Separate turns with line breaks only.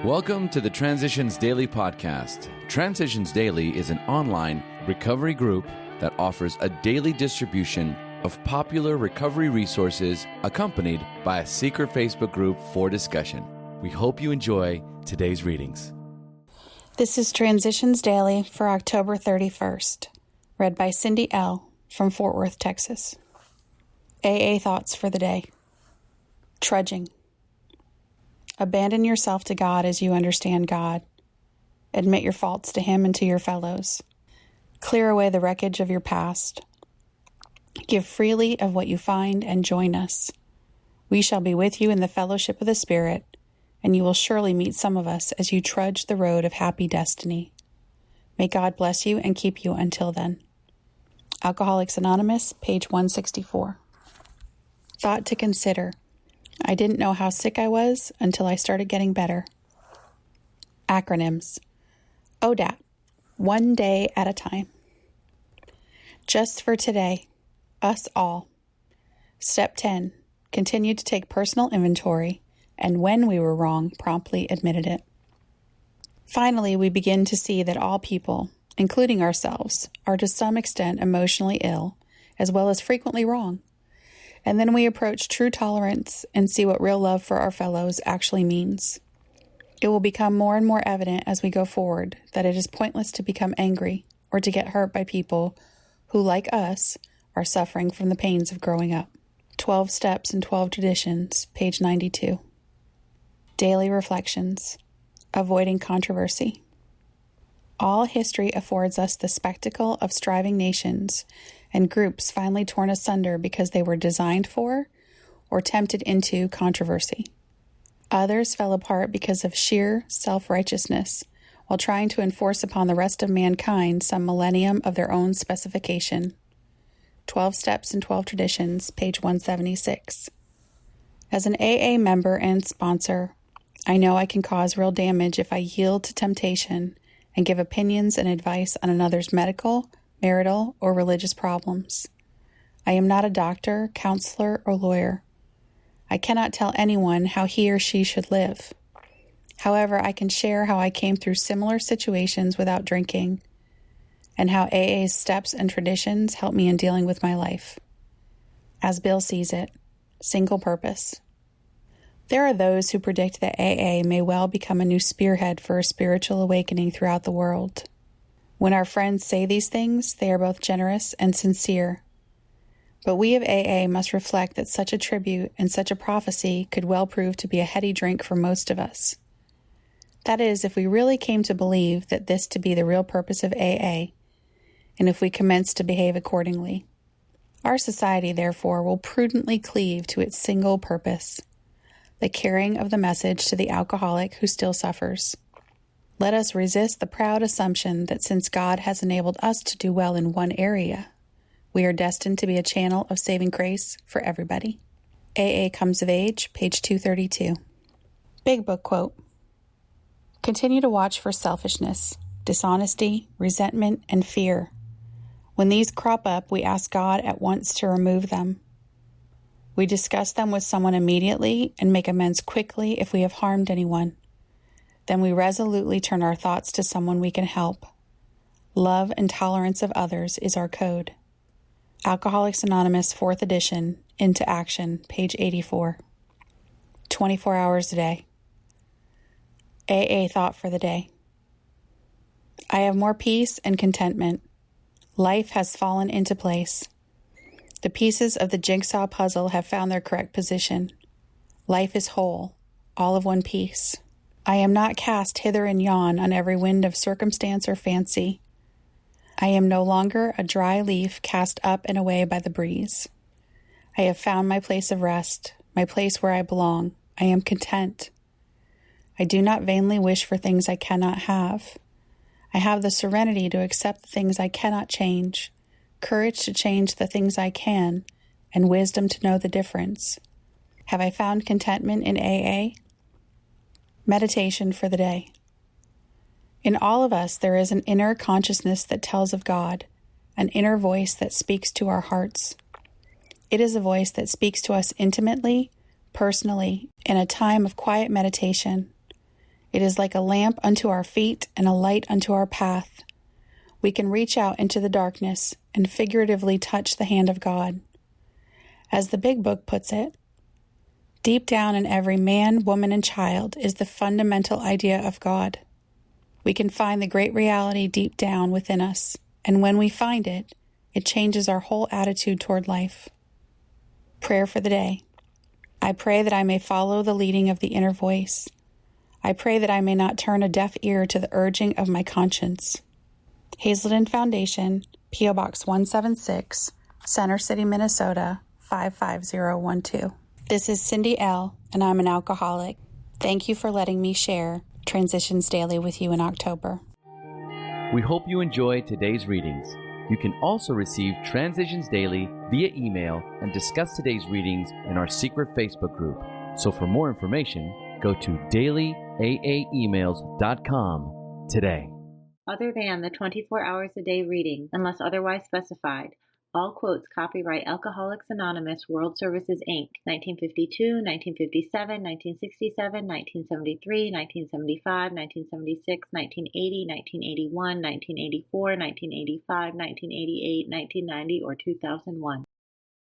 Welcome to the Transitions Daily podcast. Transitions Daily is an online recovery group that offers a daily distribution of popular recovery resources accompanied by a secret Facebook group for discussion. We hope you enjoy today's readings.
This is Transitions Daily for October 31st, read by Cindy L. from Fort Worth, Texas. AA thoughts for the day. Trudging. Abandon yourself to God as you understand God. Admit your faults to Him and to your fellows. Clear away the wreckage of your past. Give freely of what you find and join us. We shall be with you in the fellowship of the Spirit, and you will surely meet some of us as you trudge the road of happy destiny. May God bless you and keep you until then. Alcoholics Anonymous, page 164. Thought to consider. I didn't know how sick I was until I started getting better. Acronyms. ODAT. One day at a time. Just for today. Us all. Step 10. Continue to take personal inventory, and when we were wrong, promptly admitted it. Finally, we begin to see that all people, including ourselves, are to some extent emotionally ill, as well as frequently wrong. And then we approach true tolerance and see what real love for our fellows actually means. It will become more and more evident as we go forward that it is pointless to become angry or to get hurt by people who, like us, are suffering from the pains of growing up. 12 Steps and 12 Traditions, page 92. Daily Reflections. Avoiding controversy. All history affords us the spectacle of striving nations and groups finally torn asunder because they were designed for or tempted into controversy. Others fell apart because of sheer self-righteousness, while trying to enforce upon the rest of mankind some millennium of their own specification. 12 Steps and 12 Traditions, page 176. As an AA member and sponsor, I know I can cause real damage if I yield to temptation and give opinions and advice on another's medical, marital, or religious problems. I am not a doctor, counselor, or lawyer. I cannot tell anyone how he or she should live. However, I can share how I came through similar situations without drinking, and how AA's steps and traditions help me in dealing with my life. As Bill sees it, single purpose. There are those who predict that AA may well become a new spearhead for a spiritual awakening throughout the world. When our friends say these things, they are both generous and sincere. But we of AA must reflect that such a tribute and such a prophecy could well prove to be a heady drink for most of us. That is, if we really came to believe that this to be the real purpose of AA, and if we commence to behave accordingly. Our society, therefore, will prudently cleave to its single purpose, the carrying of the message to the alcoholic who still suffers. Let us resist the proud assumption that since God has enabled us to do well in one area, we are destined to be a channel of saving grace for everybody. AA Comes of Age, page 232. Big Book quote. Continue to watch for selfishness, dishonesty, resentment, and fear. When these crop up, we ask God at once to remove them. We discuss them with someone immediately and make amends quickly if we have harmed anyone. Then we resolutely turn our thoughts to someone we can help. Love and tolerance of others is our code. Alcoholics Anonymous, 4th edition, Into Action, page 84. 24 hours a day. AA thought for the day. I have more peace and contentment. Life has fallen into place. The pieces of the jigsaw puzzle have found their correct position. Life is whole, all of one piece. I am not cast hither and yon on every wind of circumstance or fancy. I am no longer a dry leaf cast up and away by the breeze. I have found my place of rest, my place where I belong. I am content. I do not vainly wish for things I cannot have. I have the serenity to accept the things I cannot change, courage to change the things I can, and wisdom to know the difference. Have I found contentment in AA? Meditation for the day. In all of us, there is an inner consciousness that tells of God, an inner voice that speaks to our hearts. It is a voice that speaks to us intimately, personally, in a time of quiet meditation. It is like a lamp unto our feet and a light unto our path. We can reach out into the darkness and figuratively touch the hand of God. As the Big Book puts it, deep down in every man, woman, and child is the fundamental idea of God. We can find the great reality deep down within us, and when we find it, it changes our whole attitude toward life. Prayer for the day. I pray that I may follow the leading of the inner voice. I pray that I may not turn a deaf ear to the urging of my conscience. Hazelden Foundation, P.O. Box 176, Center City, Minnesota, 55012. This is Cindy L., and I'm an alcoholic. Thank you for letting me share Transitions Daily with you in October.
We hope you enjoyed today's readings. You can also receive Transitions Daily via email and discuss today's readings in our secret Facebook group. So for more information, go to dailyaaemails.com today.
Other than the 24 hours a day reading, unless otherwise specified, all quotes copyright Alcoholics Anonymous World Services, Inc., 1952, 1957, 1967, 1973, 1975, 1976, 1980, 1981, 1984, 1985, 1988, 1990, or 2001.